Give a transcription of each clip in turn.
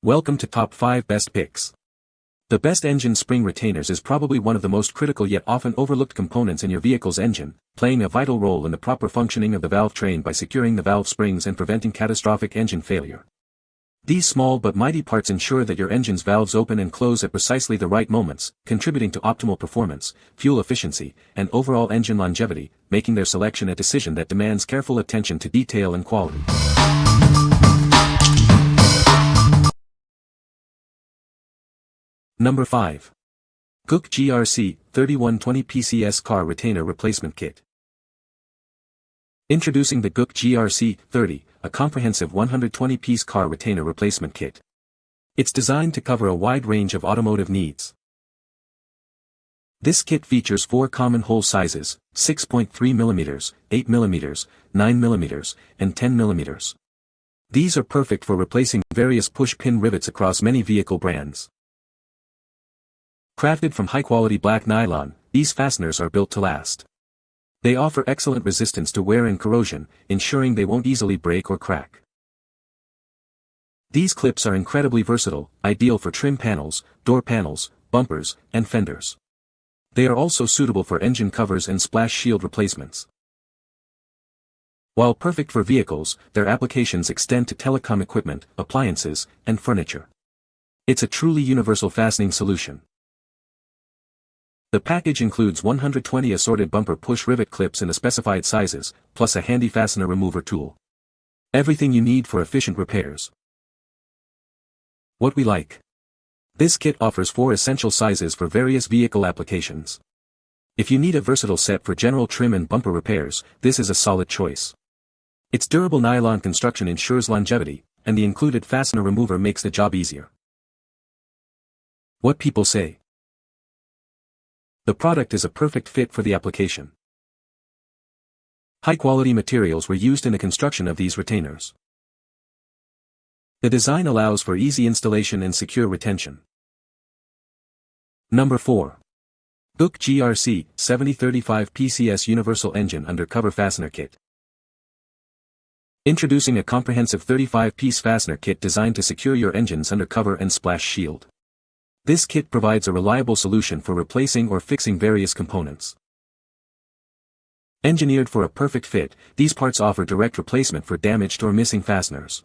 Welcome to Top 5 Best Picks. The best engine spring retainers is probably one of the most critical yet often overlooked components in your vehicle's engine, playing a vital role in the proper functioning of the valve train by securing the valve springs and preventing catastrophic engine failure. These small but mighty parts ensure that your engine's valves open and close at precisely the right moments, contributing to optimal performance, fuel efficiency, and overall engine longevity, making their selection a decision that demands careful attention to detail and quality. Number 5. GOOACC GRC 3120 PCS Car Retainer Replacement Kit. Introducing the GOOACC GRC 30, a comprehensive 120-piece car retainer replacement kit. It's designed to cover a wide range of automotive needs. This kit features 4 common hole sizes, 6.3 mm, 8 mm, 9 mm, and 10 mm. These are perfect for replacing various push-pin rivets across many vehicle brands. Crafted from high-quality black nylon, these fasteners are built to last. They offer excellent resistance to wear and corrosion, ensuring they won't easily break or crack. These clips are incredibly versatile, ideal for trim panels, door panels, bumpers, and fenders. They are also suitable for engine covers and splash shield replacements. While perfect for vehicles, their applications extend to telecom equipment, appliances, and furniture. It's a truly universal fastening solution. The package includes 120 assorted bumper push rivet clips in the specified sizes, plus a handy fastener remover tool. Everything you need for efficient repairs. What we like. This kit offers 4 essential sizes for various vehicle applications. If you need a versatile set for general trim and bumper repairs, this is a solid choice. Its durable nylon construction ensures longevity, and the included fastener remover makes the job easier. What people say. The product is a perfect fit for the application. High-quality materials were used in the construction of these retainers. The design allows for easy installation and secure retention. Number 4. GOOACC GRC 7035 PCS Universal Engine Undercover Fastener Kit. Introducing a comprehensive 35-piece fastener kit designed to secure your engine's undercover and splash shield. This kit provides a reliable solution for replacing or fixing various components. Engineered for a perfect fit, these parts offer direct replacement for damaged or missing fasteners.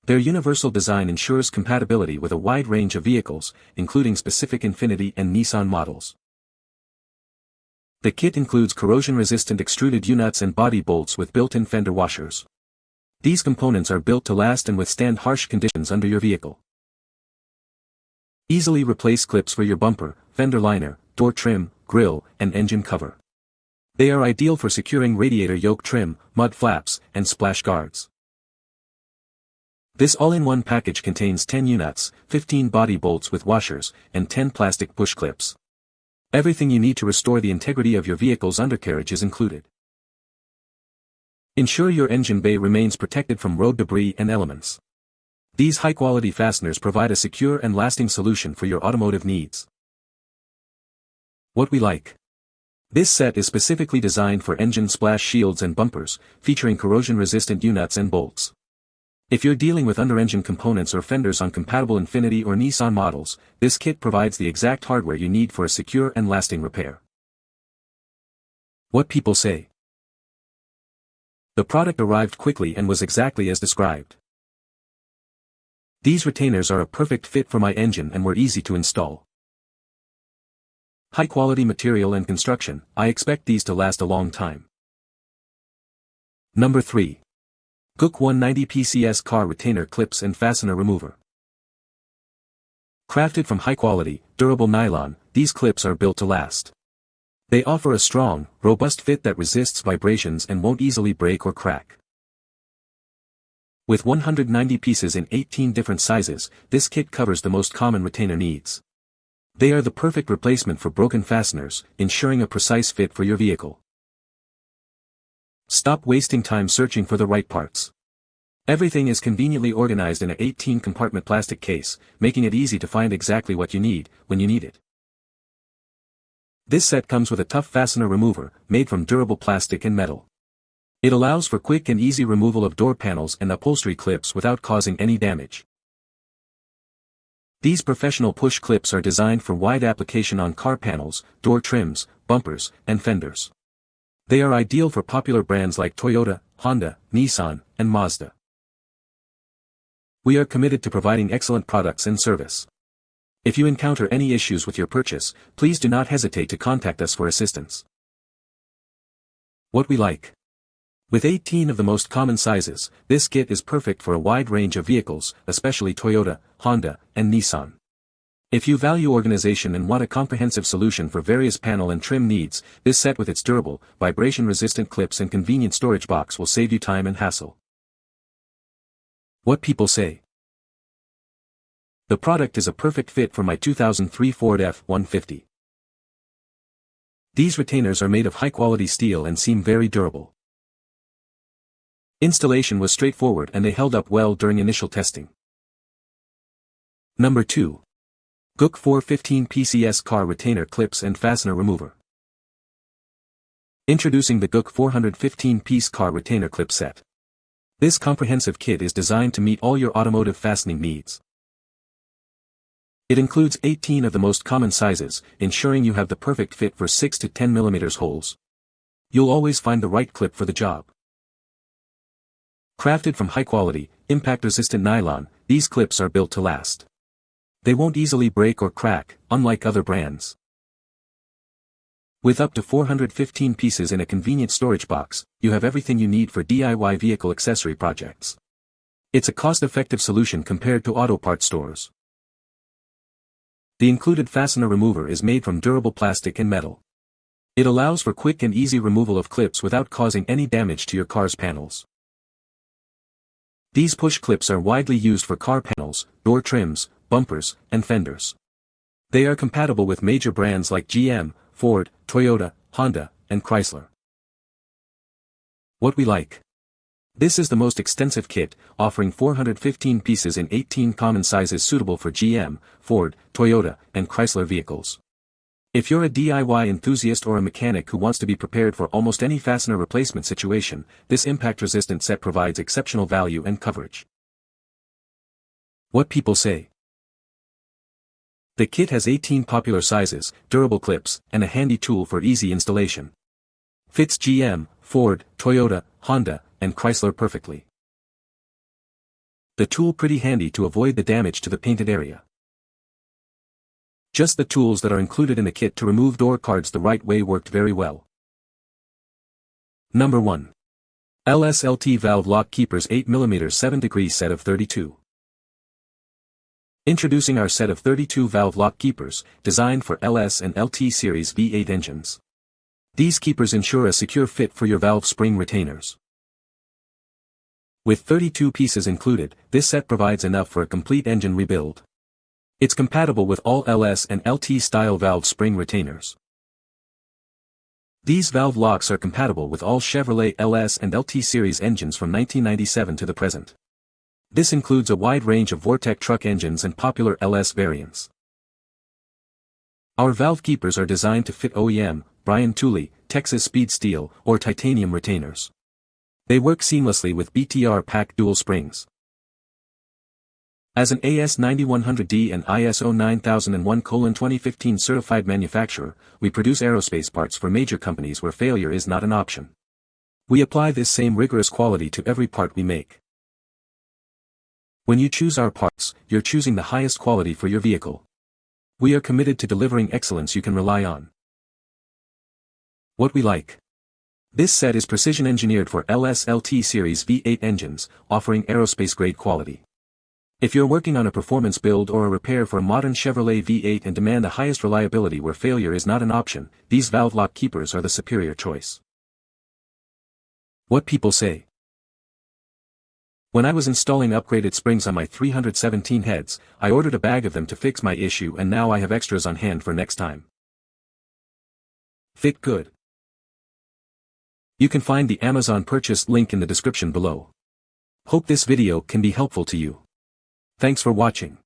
Their universal design ensures compatibility with a wide range of vehicles, including specific Infiniti and Nissan models. The kit includes corrosion-resistant extruded U-nuts and body bolts with built-in fender washers. These components are built to last and withstand harsh conditions under your vehicle. Easily replace clips for your bumper, fender liner, door trim, grille, and engine cover. They are ideal for securing radiator yoke trim, mud flaps, and splash guards. This all-in-one package contains 10 U-nuts, 15 body bolts with washers, and 10 plastic push clips. Everything you need to restore the integrity of your vehicle's undercarriage is included. Ensure your engine bay remains protected from road debris and elements. These high-quality fasteners provide a secure and lasting solution for your automotive needs. What we like. This set is specifically designed for engine splash shields and bumpers, featuring corrosion-resistant U-nuts and bolts. If you're dealing with under-engine components or fenders on compatible Infiniti or Nissan models, this kit provides the exact hardware you need for a secure and lasting repair. What people say. The product arrived quickly and was exactly as described. These retainers are a perfect fit for my engine and were easy to install. High-quality material and construction, I expect these to last a long time. Number 3. GOOACC 190 PCS Car Retainer Clips and Fastener Remover. Crafted from high-quality, durable nylon, these clips are built to last. They offer a strong, robust fit that resists vibrations and won't easily break or crack. With 190 pieces in 18 different sizes, this kit covers the most common retainer needs. They are the perfect replacement for broken fasteners, ensuring a precise fit for your vehicle. Stop wasting time searching for the right parts. Everything is conveniently organized in an 18-compartment plastic case, making it easy to find exactly what you need, when you need it. This set comes with a tough fastener remover, made from durable plastic and metal. It allows for quick and easy removal of door panels and upholstery clips without causing any damage. These professional push clips are designed for wide application on car panels, door trims, bumpers, and fenders. They are ideal for popular brands like Toyota, Honda, Nissan, and Mazda. We are committed to providing excellent products and service. If you encounter any issues with your purchase, please do not hesitate to contact us for assistance. What we like. With 18 of the most common sizes, this kit is perfect for a wide range of vehicles, especially Toyota, Honda, and Nissan. If you value organization and want a comprehensive solution for various panel and trim needs, this set with its durable, vibration-resistant clips and convenient storage box will save you time and hassle. What people say. The product is a perfect fit for my 2003 Ford F-150. These retainers are made of high-quality steel and seem very durable. Installation was straightforward and they held up well during initial testing. Number 2. GOOACC 415 PCS Car Retainer Clips and Fastener Remover. Introducing the GOOACC 415-piece Car Retainer Clip Set. This comprehensive kit is designed to meet all your automotive fastening needs. It includes 18 of the most common sizes, ensuring you have the perfect fit for 6 to 10 mm holes. You'll always find the right clip for the job. Crafted from high-quality, impact-resistant nylon, these clips are built to last. They won't easily break or crack, unlike other brands. With up to 415 pieces in a convenient storage box, you have everything you need for DIY vehicle accessory projects. It's a cost-effective solution compared to auto parts stores. The included fastener remover is made from durable plastic and metal. It allows for quick and easy removal of clips without causing any damage to your car's panels. These push clips are widely used for car panels, door trims, bumpers, and fenders. They are compatible with major brands like GM, Ford, Toyota, Honda, and Chrysler. What we like. This is the most extensive kit, offering 415 pieces in 18 common sizes suitable for GM, Ford, Toyota, and Chrysler vehicles. If you're a DIY enthusiast or a mechanic who wants to be prepared for almost any fastener replacement situation, this impact-resistant set provides exceptional value and coverage. What people say. The kit has 18 popular sizes, durable clips, and a handy tool for easy installation. Fits GM, Ford, Toyota, Honda, and Chrysler perfectly. The tool pretty handy to avoid the damage to the painted area. Just the tools that are included in the kit to remove door cards the right way worked very well. Number 1. LSLT Valve Lock Keepers 8mm 7° set of 32. Introducing our set of 32 valve lock keepers, designed for LS and LT series V8 engines. These keepers ensure a secure fit for your valve spring retainers. With 32 pieces included, this set provides enough for a complete engine rebuild. It's compatible with all LS and LT style valve spring retainers. These valve locks are compatible with all Chevrolet LS and LT series engines from 1997 to the present. This includes a wide range of Vortec truck engines and popular LS variants. Our valve keepers are designed to fit OEM, Brian Tooley, Texas Speed Steel, or titanium retainers. They work seamlessly with BTR pack dual springs. As an AS9100D and ISO 9001:2015 certified manufacturer, we produce aerospace parts for major companies where failure is not an option. We apply this same rigorous quality to every part we make. When you choose our parts, you're choosing the highest quality for your vehicle. We are committed to delivering excellence you can rely on. What we like. This set is precision engineered for LS/LT series V8 engines, offering aerospace-grade quality. If you're working on a performance build or a repair for a modern Chevrolet V8 and demand the highest reliability where failure is not an option, these valve lock keepers are the superior choice. What people say. When I was installing upgraded springs on my 317 heads, I ordered a bag of them to fix my issue and now I have extras on hand for next time. Fit good. You can find the Amazon purchase link in the description below. Hope this video can be helpful to you. Thanks for watching.